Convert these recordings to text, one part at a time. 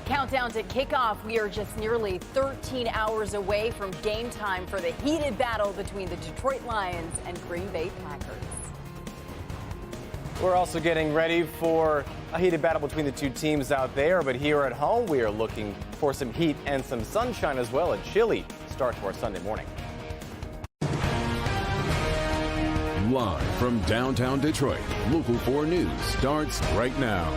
Countdown to kickoff. We are just nearly 13 hours away from game time for the heated battle between the Detroit Lions and Green Bay Packers. We're also getting ready for a heated battle between the two teams out there, but here at home we are looking for some heat and some sunshine as well. A chilly start to our Sunday morning. Live from downtown Detroit, Local 4 News starts right now.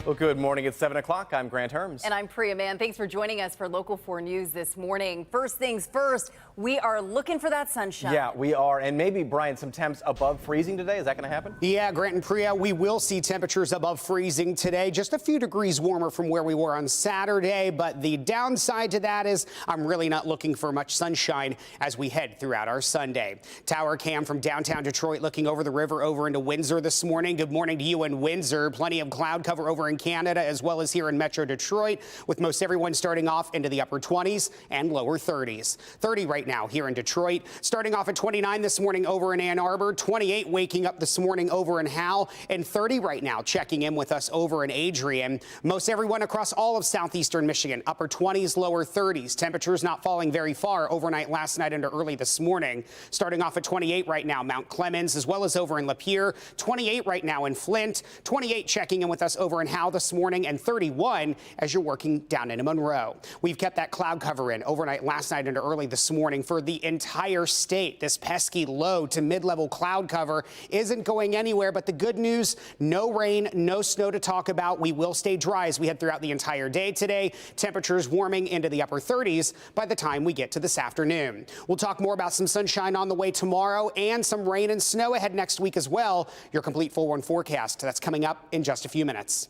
Well, good morning. It's 7 o'clock. I'm Grant Herms. And I'm Priya Mann. Thanks for joining us for Local 4 News this morning. First things first, we are looking for that sunshine. Yeah, we are. And maybe, Brian, some temps above freezing today. Is that going to happen? Yeah, Grant and Priya, we will see temperatures above freezing today. Just a few degrees warmer from where we were on Saturday. But the downside to that is I'm really not looking for much sunshine as we head throughout our Sunday. Tower cam from downtown Detroit looking over the river over into Windsor this morning. Good morning to you in Windsor. Plenty of cloud cover over in Canada as well as here in Metro Detroit, with most everyone starting off into the upper 20s and lower 30s. 30 right now here in Detroit. Starting off at 29 this morning over in Ann Arbor, 28 waking up this morning over in Howell, and 30 right now checking in with us over in Adrian. Most everyone across all of southeastern Michigan, upper 20s, lower 30s. Temperatures not falling very far overnight last night into early this morning. Starting off at 28 right now, Mount Clemens, as well as over in Lapeer. 28 right now in Flint. 28 checking in with us over in Howell this morning, and 31 as you're working down into Monroe. We've kept that cloud cover in overnight last night into early this morning for the entire state. This pesky low to mid-level cloud cover isn't going anywhere, but the good news, no rain, no snow to talk about. We will stay dry as we head throughout the entire day today. Temperatures warming into the upper 30s by the time we get to this afternoon. We'll talk more about some sunshine on the way tomorrow and some rain and snow ahead next week as well. Your complete 4-1 forecast, that's coming up in just a few minutes.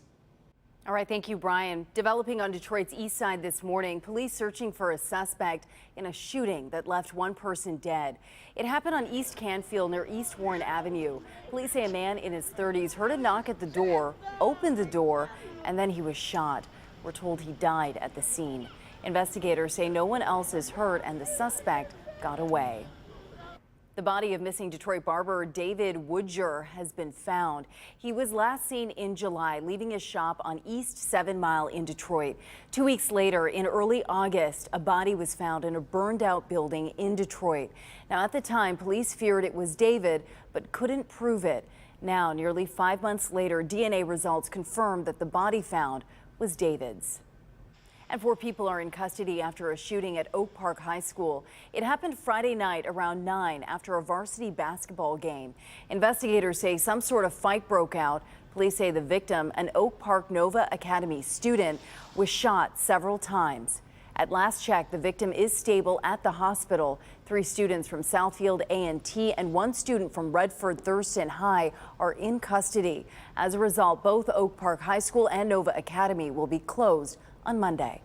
All right, thank you, Brian. Developing on Detroit's east side this morning, police searching for a suspect in a shooting that left one person dead. It happened on East Canfield near East Warren Avenue. Police say a man in his 30s heard a knock at the door, opened the door, and then he was shot. We're told he died at the scene. Investigators say no one else is hurt and the suspect got away. The body of missing Detroit barber David Woodger has been found. He was last seen in July leaving his shop on East 7 Mile in Detroit. 2 weeks later, in early August, a body was found in a burned out building in Detroit. Now, at the time, police feared it was David, but couldn't prove it. Now, nearly 5 months later, DNA results confirmed that the body found was David's. And 4 people are in custody after a shooting at Oak Park High School. It happened Friday night around 9 after a varsity basketball game. Investigators say some sort of fight broke out. Police say the victim, an Oak Park Nova Academy student, was shot several times. At last check, the victim is stable at the hospital. 3 students from Southfield A&T and 1 student from Redford Thurston High are in custody. As a result, both Oak Park High School and Nova Academy will be closed on Monday.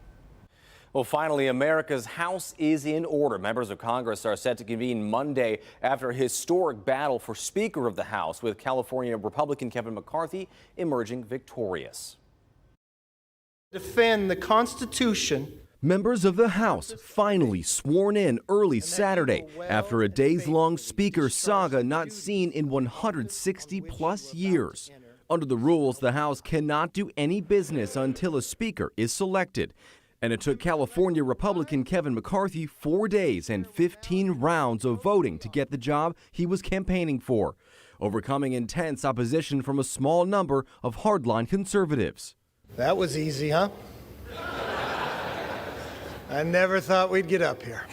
Well, finally, America's House is in order. Members of Congress are set to convene Monday after a historic battle for Speaker of the House, with California Republican Kevin McCarthy emerging victorious. Defend the Constitution. Members of the House finally sworn in early Saturday after a days-long Speaker saga not seen in 160-plus years. Under the rules, the House cannot do any business until a Speaker is selected. And it took California Republican Kevin McCarthy 4 days and 15 rounds of voting to get the job he was campaigning for, overcoming intense opposition from a small number of hardline conservatives. That was easy, huh? I never thought we'd get up here.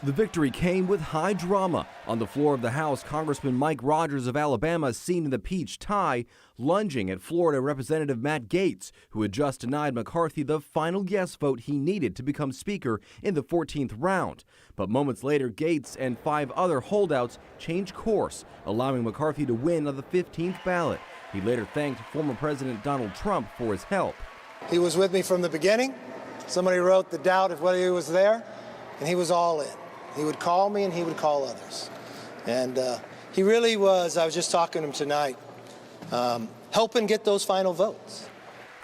The victory came with high drama. On the floor of the House, Congressman Mike Rogers of Alabama, seen in the peach tie, lunging at Florida Representative Matt Gaetz, who had just denied McCarthy the final yes vote he needed to become Speaker in the 14th round. But moments later, Gaetz and 5 other holdouts changed course, allowing McCarthy to win on the 15th ballot. He later thanked former President Donald Trump for his help. He was with me from the beginning. Somebody wrote the doubt of whether he was there, and he was all in. He would call me and he would call others. And he really was, I was just talking to him tonight, helping get those final votes.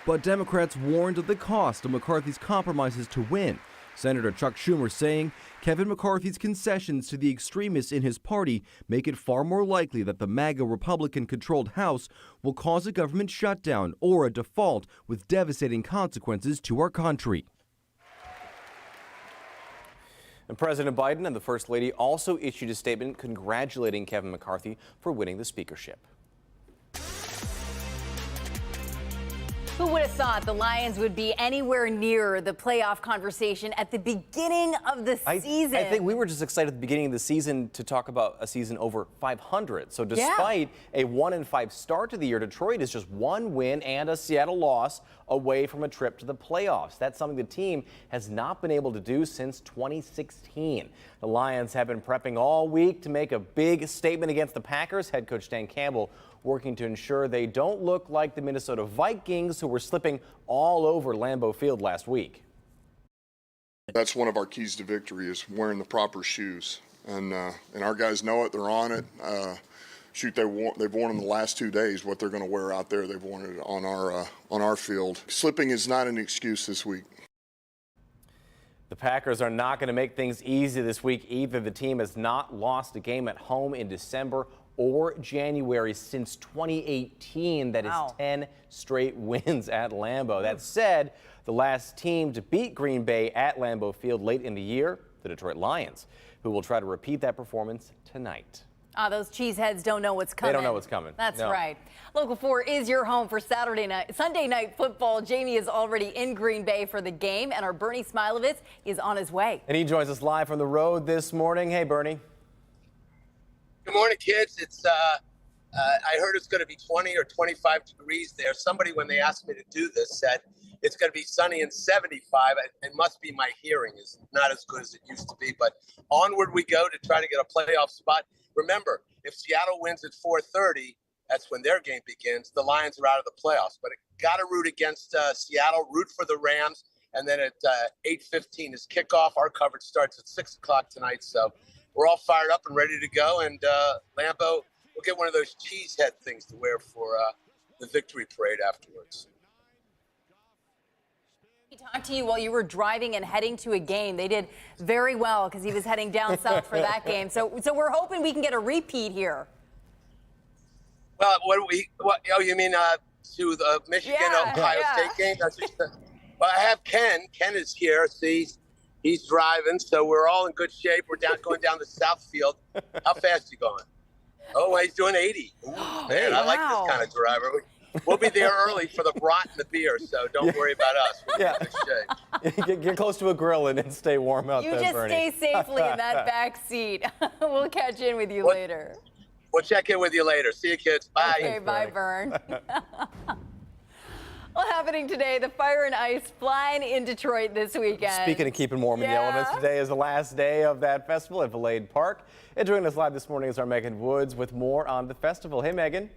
But Democrats warned of the cost of McCarthy's compromises to win. Senator Chuck Schumer saying Kevin McCarthy's concessions to the extremists in his party make it far more likely that the MAGA Republican-controlled House will cause a government shutdown or a default with devastating consequences to our country. And President Biden and the First Lady also issued a statement congratulating Kevin McCarthy for winning the speakership. Who would have thought the Lions would be anywhere near the playoff conversation at the beginning of the season? I think we were just excited at the beginning of the season to talk about a season over 500. So despite a 1-5 start to the year, Detroit is just one win and a Seattle loss away from a trip to the playoffs. That's something the team has not been able to do since 2016. The Lions have been prepping all week to make a big statement against the Packers. Head coach Dan Campbell working to ensure they don't look like the Minnesota Vikings, who were slipping all over Lambeau Field last week. That's one of our keys to victory, is wearing the proper shoes, and our guys know it. They're on it. They've worn in the last 2 days what they're going to wear out there. They've worn it on our field. Slipping is not an excuse this week. The Packers are not going to make things easy this week either. The team has not lost a game at home in December or January since 2018. That is 10 straight wins at Lambeau. That said, the last team to beat Green Bay at Lambeau Field late in the year, the Detroit Lions, who will try to repeat that performance tonight. Those cheeseheads don't know what's coming. They don't know what's coming. That's right. Local 4 is your home for Sunday night football. Jamie is already in Green Bay for the game, and our Bernie Smilovitz is on his way. And he joins us live from the road this morning. Hey, Bernie. Good morning, kids. I heard it's going to be 20 or 25 degrees there. Somebody, when they asked me to do this, said it's going to be sunny and 75. It must be my hearing is not as good as it used to be. But onward we go to try to get a playoff spot. Remember, if Seattle wins at 4:30, that's when their game begins. The Lions are out of the playoffs. But got to root against Seattle, root for the Rams. And then at 8:15 is kickoff. Our coverage starts at 6 o'clock tonight. So we're all fired up and ready to go. And Lambeau, we'll get one of those cheese head things to wear for the victory parade afterwards. He talked to you while you were driving and heading to a game. They did very well because he was heading down south for that game. So we're hoping we can get a repeat here. Well, you mean to the Michigan-Ohio State game? Well, I have Ken. Ken is here. See, he's driving, so we're all in good shape. We're going down the South Field. How fast are you going? Oh, he's doing 80. Ooh, man, I like this kind of driver. We'll be there early for the brat and the beer, so don't worry about us. We're in good shape. Get close to a grill and stay warm out there, Bernie. You just stay safely in that back seat. We'll catch in with you later. We'll check in with you later. See you, kids. Bye. Okay, bye, Vern. Well, happening today, the Fire and Ice flying in Detroit this weekend. Speaking of keeping warm in the elements, today is the last day of that festival at Valade Park. And joining us live this morning is our Megan Woods with more on the festival. Hey, Megan.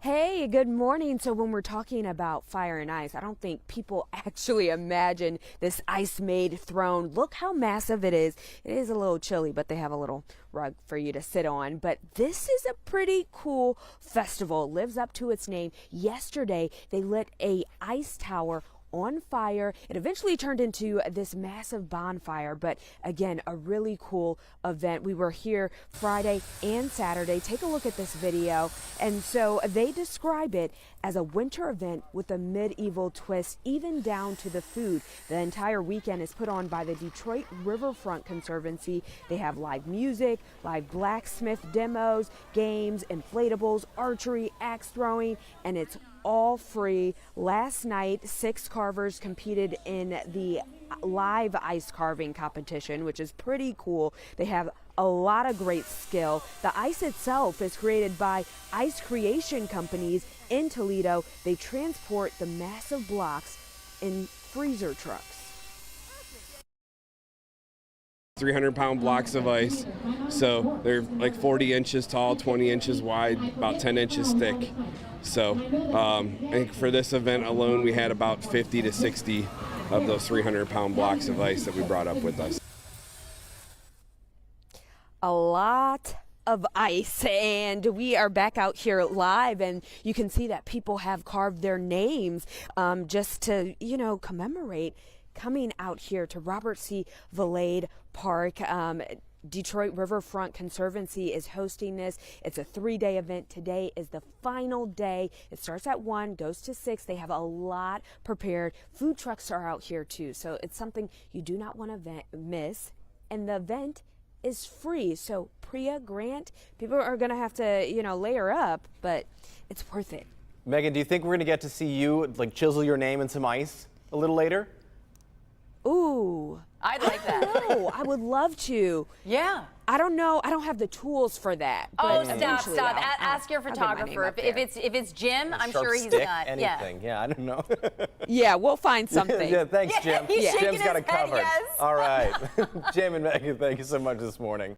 Hey, good morning. So when we're talking about Fire and Ice, I don't think people actually imagine this ice-made throne. Look how massive it is. It is a little chilly, but they have a little rug for you to sit on. But this is a pretty cool festival. It lives up to its name. Yesterday, they lit a ice tower on fire. It eventually turned into this massive bonfire, but again, a really cool event. We were here Friday and Saturday. Take a look at this video. And so they describe it as a winter event with a medieval twist, even down to the food. The entire weekend is put on by the Detroit Riverfront Conservancy. They have live music, live blacksmith demos, games, inflatables, archery, axe throwing, and it's all free. Last night, 6 carvers competed in the live ice carving competition, which is pretty cool. They have a lot of great skill. The ice itself is created by ice creation companies in Toledo. They transport the massive blocks in freezer trucks. 300-pound blocks of ice, so they're like 40 inches tall, 20 inches wide, about 10 inches thick. So I think for this event alone, we had about 50 to 60 of those 300-pound blocks of ice that we brought up with us. A lot of ice, and we are back out here live, and you can see that people have carved their names just to, commemorate coming out here to Robert C. Valade Park. Detroit Riverfront Conservancy is hosting this. It's a 3-day event. Today is the final day. It starts at 1, goes to 6. They have a lot prepared. Food trucks are out here too, so it's something you do not want to miss. And the event is free. So Priya, Grant, people are going to have to, layer up, but it's worth it. Megan, do you think we're going to get to see you chisel your name in some ice a little later? Ooh. I'd like that. No, I would love to. Yeah. I don't know. I don't have the tools for that. Oh, But stop. I'll Ask your I'll get my name photographer. up If there. it's Jim, I'm Sharp sure he's stick, got. anything. Yeah, I don't know. Yeah, we'll find something. Yeah, thanks, Jim. He's shaking Jim's got his it head, covered. yes. All right. Jim and Megan, thank you so much this morning.